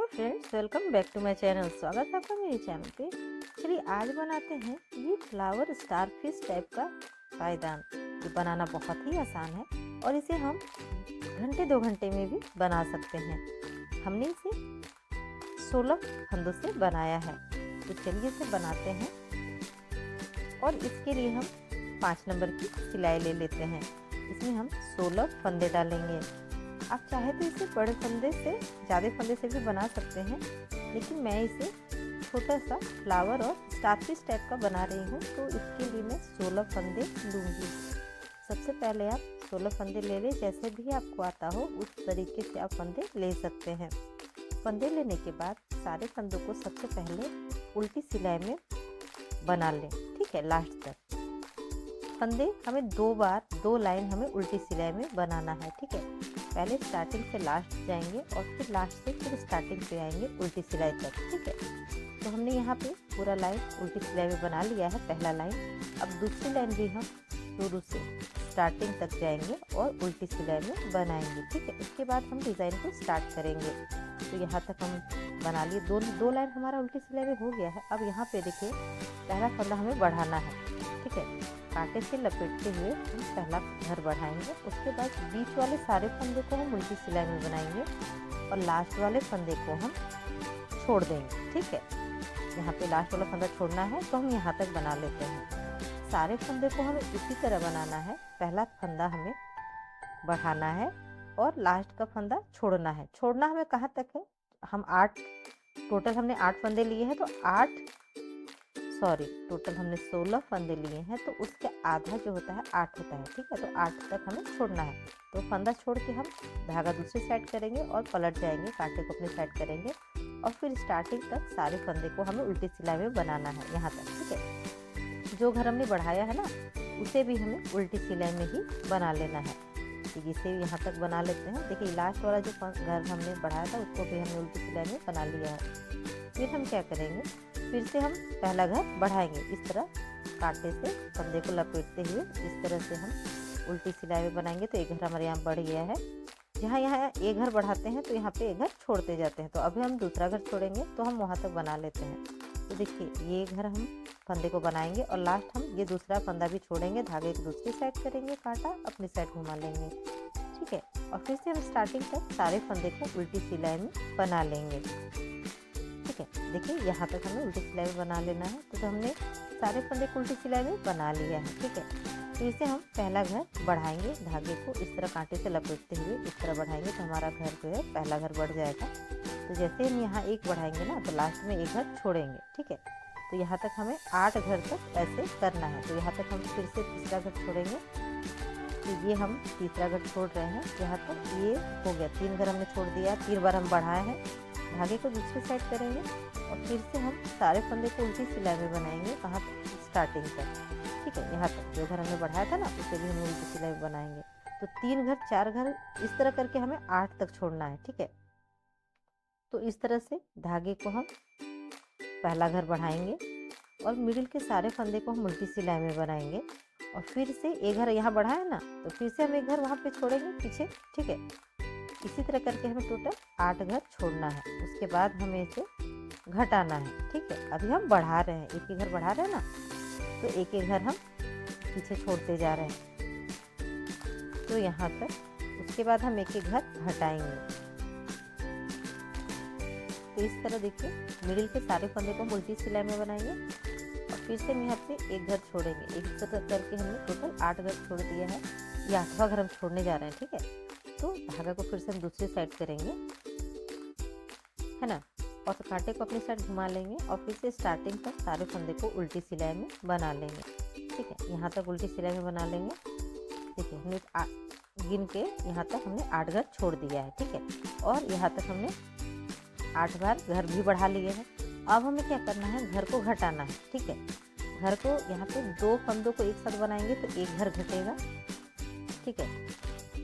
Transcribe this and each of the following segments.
Hello friends, welcome back to my channel. स्वागत है आपका मेरे चैनल पे। चलिए आज बनाते हैं ये फ्लावर स्टार फिश टाइप का पायदान। ये बनाना बहुत ही आसान है और इसे हम घंटे 2 घंटे में भी बना सकते हैं। हमने इसे 16 फंदों से बनाया है, तो चलिए इसे बनाते हैं। और इसके लिए हम 5 नंबर की सिलाई ले लेते हैं। इसमें हम 16 फंदे डालेंगे। आप चाहे तो इसे बड़े फंदे से ज़्यादा फंदे से भी बना सकते हैं, लेकिन मैं इसे छोटा सा फ्लावर और स्टार फिश टाइप का बना रही हूँ, तो इसके लिए मैं 16 फंदे लूँगी। सबसे पहले आप 16 फंदे ले लें, जैसे भी आपको आता हो उस तरीके से आप फंदे ले सकते हैं। फंदे लेने के बाद सारे फंदों को सबसे पहले उल्टी सिलाई में बना लें, ठीक है। लास्ट तक फंदे हमें 2 बार 2 लाइन हमें उल्टी सिलाई में बनाना है, ठीक है। पहले स्टार्टिंग से लास्ट जाएंगे और फिर लास्ट से फिर स्टार्टिंग पे आएंगे उल्टी सिलाई तक, ठीक है। तो हमने यहाँ पे पूरा लाइन उल्टी सिलाई में बना लिया है, पहला लाइन। अब दूसरी लाइन भी हम शुरू से स्टार्टिंग तक जाएंगे और उल्टी सिलाई में बनाएंगे, ठीक है। उसके बाद हम डिज़ाइन को स्टार्ट करेंगे। तो यहाँ तक हम बना लिए, दो लाइन हमारा उल्टी सिलाई में हो गया है। अब यहाँ पे देखिए पहला फंदा हमें बढ़ाना है, ठीक है। कांटे से लपेटते हुए हम पहला घर बढ़ाएंगे। उसके बाद बीच वाले सारे फंदे को हम उल्टी सिलाई में बनाएंगे और लास्ट वाले फंदे को हम छोड़ देंगे, ठीक है। यहाँ पे लास्ट वाला फंदा छोड़ना है, तो हम यहाँ तक बना लेते हैं। सारे फंदे को हमें इसी तरह बनाना है। पहला फंदा हमें बढ़ाना है और लास्ट का फंदा छोड़ना है। छोड़ना हमें कहाँ तक है, हम 8 टोटल हमने 8 फंदे लिए हैं, तो टोटल हमने 16 फंदे लिए हैं, तो उसके आधा जो होता है 8 होता है, ठीक है। तो 8 तक हमें छोड़ना है। तो फंदा छोड़ के हम धागा दूसरी साइड करेंगे और पलट जाएंगे, कांटे को अपनी साइड करेंगे और फिर स्टार्टिंग तक सारे फंदे को हमें उल्टी सिलाई में बनाना है यहाँ तक, ठीक है। जो घर हमने बढ़ाया है ना, उसे भी हमें उल्टी सिलाई में ही बना लेना है। तो इसे यहाँ तक बना लेते हैं। देखिए लास्ट वाला जो घर हमने बढ़ाया था उसको भी हमने उल्टी सिलाई में बना लिया है। फिर हम क्या करेंगे, फिर से हम पहला घर बढ़ाएंगे। इस तरह कांटे से फंदे को लपेटते हुए इस तरह से हम उल्टी सिलाई में बनाएंगे। तो एक घर हमारे यहाँ बढ़ गया है। जहाँ यहाँ एक घर बढ़ाते हैं तो यहाँ पे एक घर छोड़ते जाते हैं। तो अभी हम दूसरा घर छोड़ेंगे, तो हम वहाँ तक बना लेते हैं। तो देखिए ये घर हम फंदे को बनाएंगे और लास्ट हम ये दूसरा फंदा भी छोड़ेंगे, धागे की दूसरी साइड करेंगे, कांटा अपनी साइड घुमा लेंगे, ठीक है। और फिर से हम स्टार्टिंग तक सारे फंदे को उल्टी सिलाई में बना लेंगे, ठीक है। देखिए यहाँ तक हमें उल्टी सिलाई में बना लेना है। तो हमने सारे फंदे को उल्टी सिलाई में बना लिया है, ठीक है। फिर से हम पहला घर बढ़ाएंगे, धागे को इस तरह कांटे से लपेटते हुए इस तरह बढ़ाएंगे, तो हमारा घर जो है पहला घर बढ़ जाएगा। तो जैसे हम यहाँ एक बढ़ाएंगे ना, तो लास्ट में एक घर छोड़ेंगे, ठीक है। तो यहाँ तक हमें 8 घर तक ऐसे करना है। तो यहाँ तक हम फिर से तीसरा घर छोड़ेंगे। तो ये हम तीसरा घर छोड़ रहे हैं, यहाँ तक ये हो गया। 3 घर हमने छोड़ दिया, 3 बार हम बढ़ाए हैं। धागे को दूसरी साइड करेंगे और फिर से हम सारे फंदे को उल्टी सिलाई में बनाएंगे, कहाँ स्टार्टिंग तक, ठीक है। यहाँ तक जो घर हमने बढ़ाया था ना, उसे भी हम उल्टी सिलाई में बनाएंगे। तो 3 घर 4 घर इस तरह करके हमें 8 तक छोड़ना है, ठीक है। तो इस तरह से धागे को हम पहला घर बढ़ाएंगे और मिडिल के सारे फंदे को हम उल्टी सिलाई में बनाएंगे। और फिर से एक घर यहाँ बढ़ाया ना, तो फिर से हम एक घर वहाँ पे छोड़ेंगे पीछे, ठीक है। इसी तरह करके हमें टोटल 8 घर छोड़ना है। उसके बाद हमें इसे घटाना है, ठीक है। अभी हम बढ़ा रहे हैं, एक घर बढ़ा रहे हैं ना, तो एक घर हम पीछे छोड़ते जा रहे हैं, तो यहाँ तक। उसके बाद हम एक घर घटाएंगे। तो इस तरह देखिए मिडिल के सारे फंदे को हम उल्टी सिलाई में बनाएंगे और फिर से हम यहाँ पे एक घर छोड़ेंगे। एक तरह करके हमने टोटल 8 घर छोड़ दिया है। ये 8वां घर हम छोड़ने जा रहे हैं, ठीक है। तो धागा को फिर से हम दूसरी साइड करेंगे, है ना, और कांटे को अपनी साइड घुमा लेंगे और फिर से स्टार्टिंग तक सारे फंदे को उल्टी सिलाई में बना लेंगे, ठीक है। यहाँ तक उल्टी सिलाई में बना लेंगे। देखिए हमने गिन के यहाँ तक हमने 8 घर छोड़ दिया है, ठीक है। और यहाँ तक हमने 8 बार घर भी बढ़ा लिए हैं। अब हमें क्या करना है, घर को घटाना है, ठीक है। घर को यहाँ पे 2 फंदों को एक साथ बनाएंगे तो एक घर घटेगा, ठीक है।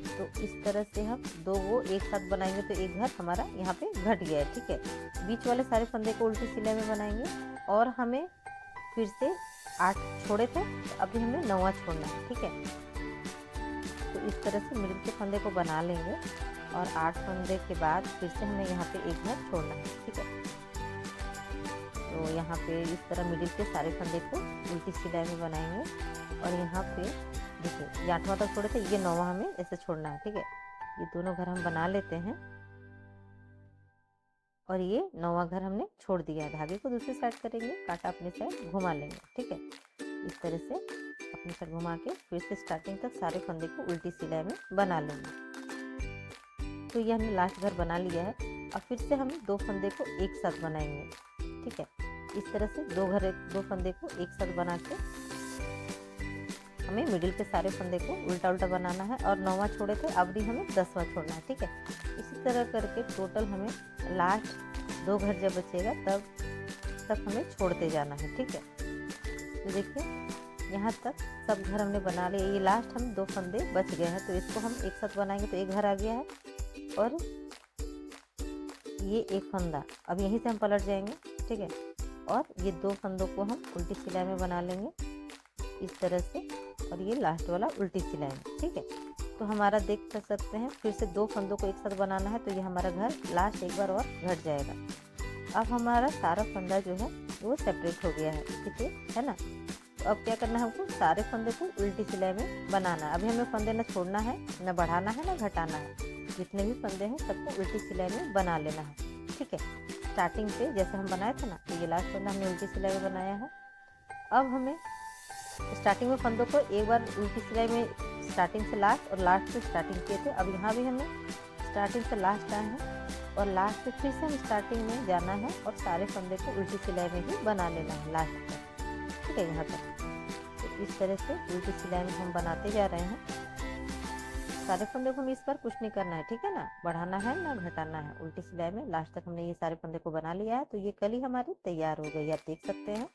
तो इस तरह से हम 2 को एक साथ बनाएंगे तो एक घर हमारा यहाँ पे घट गया है, ठीक है। बीच वाले सारे फंदे को उल्टी सिलाई में बनाएंगे और हमें फिर से 8 छोड़े थे, तो अभी हमें 9वां छोड़ना है, ठीक है। तो इस तरह से मिडिल के फंदे को बना लेंगे और 8 फंदे के बाद फिर से हमें यहाँ पे एक घर छोड़ना है, ठीक है। तो यहाँ पे इस तरह मिडिल के सारे फंदे को उल्टी सिलाई में बनाएंगे और यहाँ पे देखिए ये 8वां तक छोड़े थे, ये 9वां हमें ऐसे छोड़ना है, ठीक है। ये दोनों घर हम बना लेते हैं और ये 9वां घर हमने छोड़ दिया है। धागे को दूसरी साइड करेंगे, कांटा अपनी साइड घुमा लेंगे, ठीक है। इस तरह से अपनी साइड घुमा के फिर से स्टार्टिंग तक सारे फंदे को उल्टी सिलाई में बना लेंगे। तो ये हमने लास्ट घर बना लिया है। अब फिर से हम 2 फंदे को एक साथ बनाएंगे, ठीक है। इस तरह से 2 फंदे को एक साथ बना के हमें मिडिल के सारे फंदे को उल्टा उल्टा बनाना है और 9वां छोड़े थे, अब भी हमें 10वां छोड़ना है, ठीक है। इसी तरह करके टोटल हमें लास्ट 2 घर जब बचेगा तब हमें छोड़ते जाना है, ठीक है। तो देखिए यहाँ तक सब घर हमने बना लिए। ये लास्ट हम 2 फंदे बच गए हैं, तो इसको हम एक साथ बनाएंगे तो एक घर आ गया है और ये एक फंदा। अब यहीं से हम पलट जाएंगे, ठीक है। और ये 2 फंदों को हम उल्टी सिलाई में बना लेंगे इस तरह से, और ये लास्ट वाला उल्टी सिलाई में, ठीक है। तो हमारा देख सकते हैं फिर से 2 फंदों को एक साथ बनाना है, तो ये हमारा घर लास्ट एक बार और घट जाएगा। अब हमारा सारा फंदा जो है वो सेपरेट हो गया है, ठीक है ना। तो अब क्या करना है, हमको सारे फंदे को उल्टी सिलाई में बनाना है। अभी हमें फंदे न छोड़ना है, न बढ़ाना है, न घटाना है। जितने भी फंदे हैं सबको उल्टी सिलाई में बना लेना है, ठीक है। स्टार्टिंग पे जैसे हम बनाए थे ना, तो ये लास्ट फंदा हमने उल्टी सिलाई में बनाया है। अब हमें स्टार्टिंग में फंदों को एक बार उल्टी सिलाई में स्टार्टिंग से लास्ट और लास्ट से स्टार्टिंग किए थे। अब यहाँ भी हमें स्टार्टिंग से लास्ट आए हैं और लास्ट से फिर से हम स्टार्टिंग में जाना है और सारे फंदे को उल्टी सिलाई में ही बना लेना है लास्ट तक, ठीक है। यहाँ तक तो इस तरह से उल्टी सिलाई में हम बनाते जा रहे हैं। सारे फंदे को हमें इस पर कुछ नहीं करना है, ठीक है ना, बढ़ाना है ना घटाना है। उल्टी सिलाई में लास्ट तक हमने ये सारे फंदे को बना लिया है। तो ये कली हमारी तैयार हो गई, आप देख सकते हैं।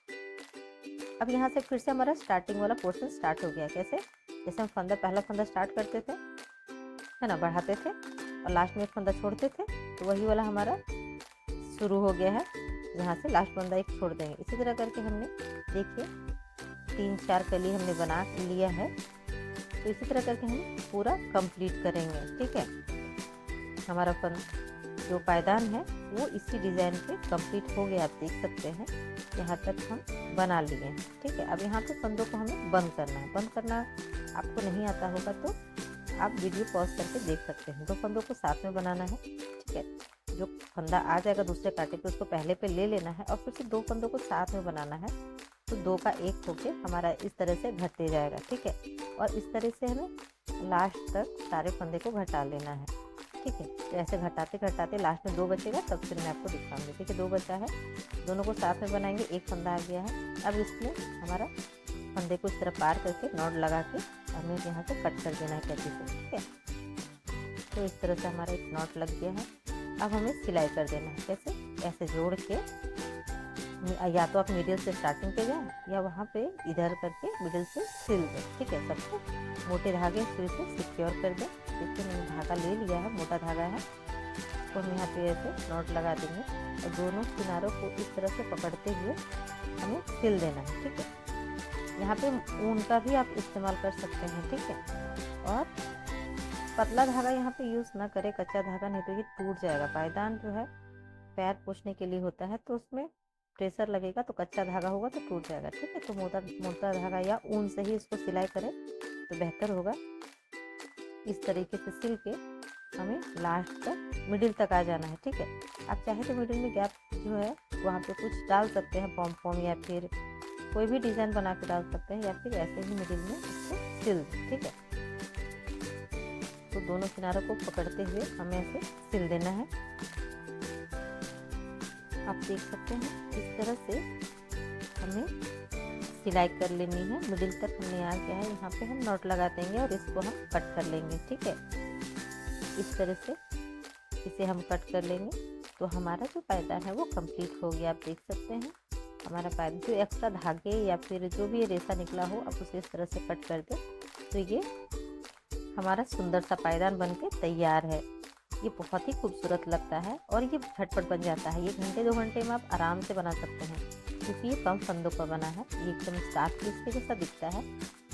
अब यहाँ से फिर से हमारा स्टार्टिंग वाला पोर्शन स्टार्ट हो गया। कैसे, जैसे हम पहला फंदा स्टार्ट करते थे, है ना, बढ़ाते थे और लास्ट में एक फंदा छोड़ते थे, तो वही वाला हमारा शुरू हो गया है, जहाँ से लास्ट फंदा एक छोड़ देंगे। इसी तरह करके हमने देखिए 3-4 कली हमने बना लिया है। तो इसी तरह करके हम पूरा कंप्लीट करेंगे, ठीक है। हमारा जो पायदान है वो इसी डिज़ाइन पे कंप्लीट हो गया, आप देख सकते हैं। यहाँ तक हम बना लिए हैं, ठीक है। अब यहाँ पे फंदों को हमें बंद करना है। बंद करना आपको नहीं आता होगा तो आप वीडियो पॉज करके देख सकते हैं। 2 फंदों को साथ में बनाना है, ठीक है। जो फंदा आ जाएगा दूसरे कांटे पे उसको पहले पे ले लेना है और फिर से 2 फंदों को साथ में बनाना है। तो 2 का 1 होके हमारा इस तरह से घटते जाएगा, ठीक है। और इस तरह से हमें लास्ट तक सारे फंदे को घटा लेना है, ठीक है। तो ऐसे घटाते घटाते लास्ट में 2 बचेगा, तब फिर मैं आपको दिखाऊंगी, ठीक है। 2 बचा है, दोनों को साथ में बनाएंगे। एक फंदा आ गया है। अब इसमें हमारा फंदे को इस तरह पार करके नॉट लगा के हमें यहाँ से कट कर देना है कैंची से, ठीक है। तो इस तरह से हमारा एक नॉट लग गया है। अब हमें सिलाई कर देना है। कैसे, ऐसे जोड़ के या तो आप मिडिल से स्टार्टिंग पे जाएं या वहाँ पे इधर करके मिडिल से सिल दें, ठीक है। सबको मोटे धागे फिर से सिक्योर कर दें। देखिए मैंने धागा ले लिया है, मोटा धागा है, तो हम यहाँ पे ऐसे नॉट लगा देंगे और दोनों किनारों को इस तरह से पकड़ते हुए हमें सिल देना है, ठीक है। यहाँ पे ऊन का भी आप इस्तेमाल कर सकते हैं, ठीक है। और पतला धागा यहाँ पे यूज़ ना करें, कच्चा धागा, नहीं तो ये टूट जाएगा। पायदान जो है पैर पोंछने के लिए होता है, तो उसमें प्रेशर लगेगा, तो कच्चा धागा होगा तो टूट जाएगा, ठीक है। तो मोटा धागा या ऊन से ही इसको सिलाई करें तो बेहतर होगा। इस तरीके से सिल के हमें लास्ट तक मिडिल तक आ जाना है, ठीक है। आप चाहे तो मिडिल में गैप जो है वहाँ पे कुछ डाल सकते हैं, पॉम या फिर कोई भी डिज़ाइन बना के डाल सकते हैं, या फिर ऐसे ही मिडिल में इसको सिल, ठीक है। तो दोनों किनारों को पकड़ते हुए हमें ऐसे सिल देना है। आप देख सकते हैं इस तरह से हमें सिलाई कर लेनी है। मिडिल तक हमने आ गया है, यहाँ पे हम नॉट लगा देंगे और इसको हम कट कर लेंगे, ठीक है। इस तरह से इसे हम कट कर लेंगे तो हमारा जो पायदान है वो कंप्लीट हो गया। आप देख सकते हैं हमारा पायदान, जो एक्स्ट्रा धागे या फिर जो भी रेशा निकला हो आप उसे इस तरह से कट कर दें, तो ये हमारा सुंदर सा पायदान बनके तैयार है। ये बहुत ही खूबसूरत लगता है और ये झटपट बन जाता है। ये 1-2 घंटे में आप आराम से बना सकते हैं, क्योंकि ये कम फंदों पर बना है। ये एकदम साफ पीस के जैसा दिखता है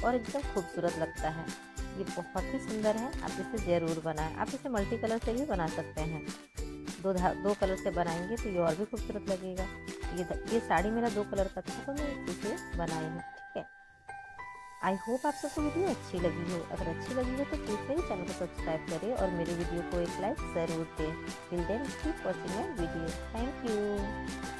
और एकदम खूबसूरत लगता है। ये बहुत ही सुंदर है, आप इसे ज़रूर बनाएं। आप इसे मल्टी कलर से भी बना सकते हैं। दो कलर से बनाएंगे तो ये और भी खूबसूरत लगेगा। ये साड़ी मेरा 2 कलर का था तो मैं इसे बनाई हूँ, ठीक है। आई होप आप सबको वीडियो अच्छी लगी हो। अगर अच्छी लगी हो तो प्लीज़ मेरे चैनल को सब्सक्राइब करें और मेरे वीडियो को एक लाइक ज़रूर दें। Till then keep watching my video. Thank you.